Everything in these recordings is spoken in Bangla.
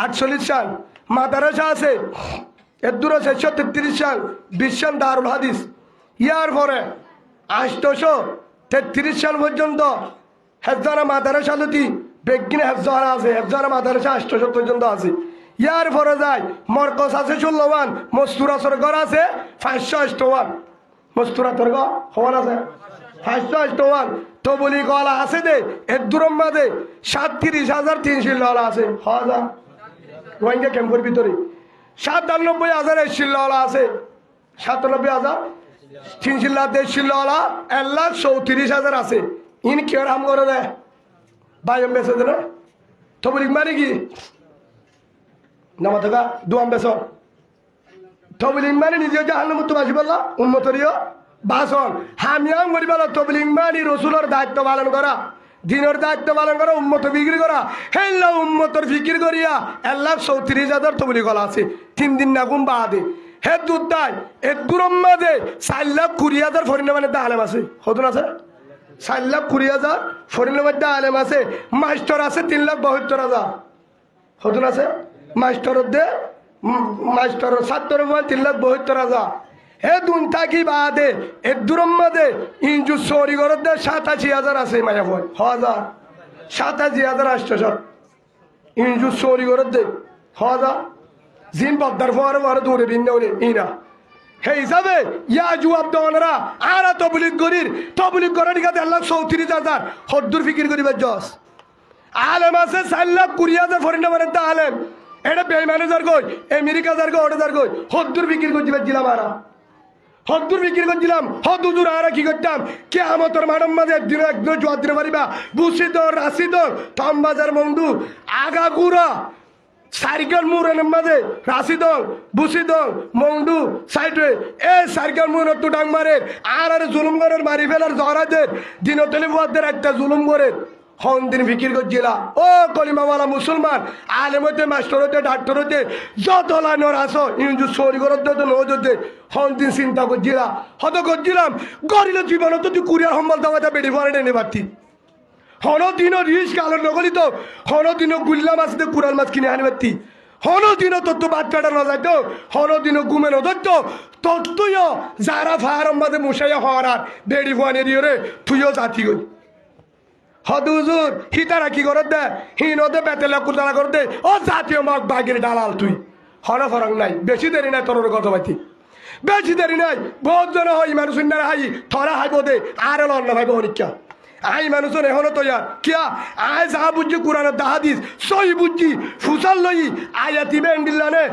48 সাল মাদ্রাসা আছে, এর দূর আছে 133 সাল 20 সাল দারুল হাদিস। ইয়ার পরে 833 সাল পর্যন্ত হেফজানা মাদ্রাসা লতি বেগিনে হেফজানা আছে, হেফজানা মাদ্রাসা 800 পর্যন্ত আছে। ইয়ার পরে যায় মরকজ আছে 16 মস্তুরা সরগর আছে 558, মস্তুরা তর্গ হওয়ার আছে 558। তো বলি গলা আছে দে এর দূরম মাঝে 37,300 আছে, হাজার রোহিঙ্গা ক্যাম্পের ভিতরে 97,000 শিল্লা আছে, 97,300 1,34,000 আছে। ইন কি হাম করে দেয় ভাই এম বেসে দেয় তো বলি মানে কি নামা থাকা দুয়াম বেসন তবলিং মানে নিজে জাহান্ন মতো বাসি বললা উন্মতরীয় বাসন হামিয়াম করি বলো তবলিং মানে রসুলের দায়িত্ব পালন করা, দিনের দায়িত্ব পালন করা, উম্মত বিক্রি করা। হেল্লা উম্মতর ফিকির করিয়া 1,34,000 তবলি গলা আছে 3 দিন না গুম বাদে হে দুধ দেয় এ দূরম মাঝে 4,20,000 ফরিনের মানে আলেম আছে, হতুন আছে 4,20,000 ফরিনের মধ্যে আলেম আছে। মাস্টার আছে 3,72,000, হতুন আছে মাস্টারের দে মাস্টার ছাত্র 3,72,000। হে দুন থাকি বাদে এ দূরম মাঝে ইঞ্জু চৌরি ঘরের দে 87,000 আছে, মায়া ভয় 87,800 ইঞ্জু চৌরি ঘরের দে 1000 জিন বদ্দার পরে দূরে ভিন্ন ইনা হে হিসাবে ইয়া জুয়াব দনরা আরা তবলিগ করার দিকে 1,34,000 হদ্দুর ফিকির করিবার জস আলেম আছে 4,20,000 ফরিনা মানে তা আলেম এটা বেইমানে যার কই আমেরিকা যার কই ওটা যার কই হদ্দুর ফিকির করতে দিলাম আরা হদ্দুর ফিকির করছিলাম হদ্দুর আরা কি করতাম কে আমতর মানব মাঝে একদিন জোয়ার দিনে পারিবা বুসিদ রাশিদ থমবাজার মন্দু আগাগুড়া সাইকেল মুরের মাঝে রাশিদং বুসিদং মংডু সাইডে এ সাইকেল মুর তো ডাং মারে আর জুলুম করে মারি ফেলার জহরাদের দিনতলি বুয়াদের একটা জুলুম করে হন দিন ফিকির করছিলা ও কলিমাওয়ালা মুসলমান আলেম হইতে মাস্টার হইতে ডাক্তার হইতে যত লাইনের আসো ইঞ্জু সরি করতে তো নজরতে হন দিন চিন্তা করছিলা হত করছিলাম গরিলে জীবন তো তুই কুরিয়ার সম্বল দাওয়াতে বেড়ি পরে এনে পারতি হনদিনও রিস কালো নগলি তো হনদিনও গুল্লা মাছ দিয়ে কুড়াল মাছ কিনে আনি পারতি হনদিনও তোর তো বাচ্চাটা না যাইতো হনদিনও ঘুমে নধরতো তোর তুইও যারা ফায়ার মাঝে মশাইয়া হওয়ার আর বেড়ি ফুয়ানি দিয়ে রে তুইও জাতি গই হদুজুর হিতারা কি করে দে হিনতে বেতেলা কুতারা করে দে ও জাতীয় মাক বাগের ডালাল তুই হন ফরক নাই বেশি দেরি নাই তোর কথা পাইতি বেশি দেরি নাই বহুত জন হয় মানুষ হাই থরা হাইব দে আর লন্না ভাইব হরিকা আই মানুষের এখনো তো ইয়ার কিয়া আয় যা বুঝছি কোরআনের দাহাদিস সই বুঝছি ফুসাল লই আয়াতি বেন্ডিল্লানে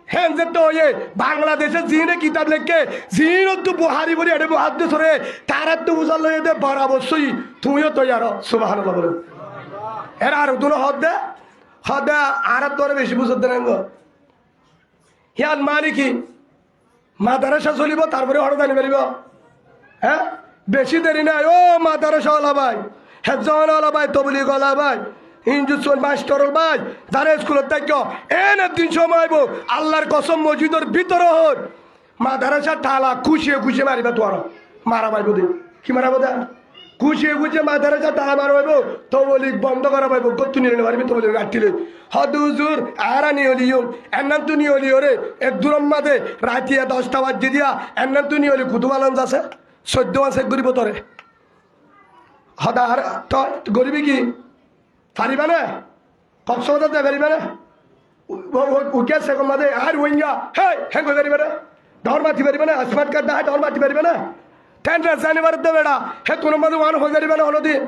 হ্যাঁ যে তো ইয়ে বাংলাদেশে জিনে কিতাব লেখকে জিন তো বুহারি বলি এটা হাত দিয়ে ধরে তার তো ফুসাল লই দে বরাবরই তুমিও তো ইয়ার সুবহানাল্লাহ বলে এর আর দুনো হদে আর তোরে বেশি বুঝতে দেন গো হিয়াল মালিকি মাদ্রাসা চলিব তারপরে হড় জানি পারিব হ্যাঁ বেশি দেরি নাই ও মাদ্রাসা ওলা ভাই হেফজান ওলা ভাই তবলিগ ওলা ভাই হিন্দুস্তান মাস্টার ভাই যারা স্কুলের থাকি এনে দিন সময় আল্লাহর কসম মসজিদের ভিতরে হর মাদ্রাসা ঠালা খুশিয়ে খুশিয়ে মারিবা তোর মারা পাইব দে কি মারা দে খুশিয়ে খুশিয়ে মাদ্রাসা টালা মারা পাইব তবলিগ বন্ধ করা পাইব কত নিয়ে মারবি তবলিগ গাঠিলে হদুজুর আরা নিয়ে লিও এন্নান তু নিয়ে লিও রে এক দূরম মাঝে রাতিয়া 10টা বাজে দিয়া এন্নান তু নিয়ে কুতুবালন আছে 14 মাসে গরিব তোরে হদার তো গরিবি কি পারিবা না কক্সবাজার যা পারিবা না উঠে সে মাঝে আর ওইঙ্গা হ্যাঁ হ্যাঁ কই পারিবা না ডর মাতি পারিবা না স্মার্ট কার্ড না ডর মাতি পারিবা না 10 রাজধানী ভারত বেড়া হে কোনো মাঝে ওয়ান হয়ে পারিবা না হলো দিয়ে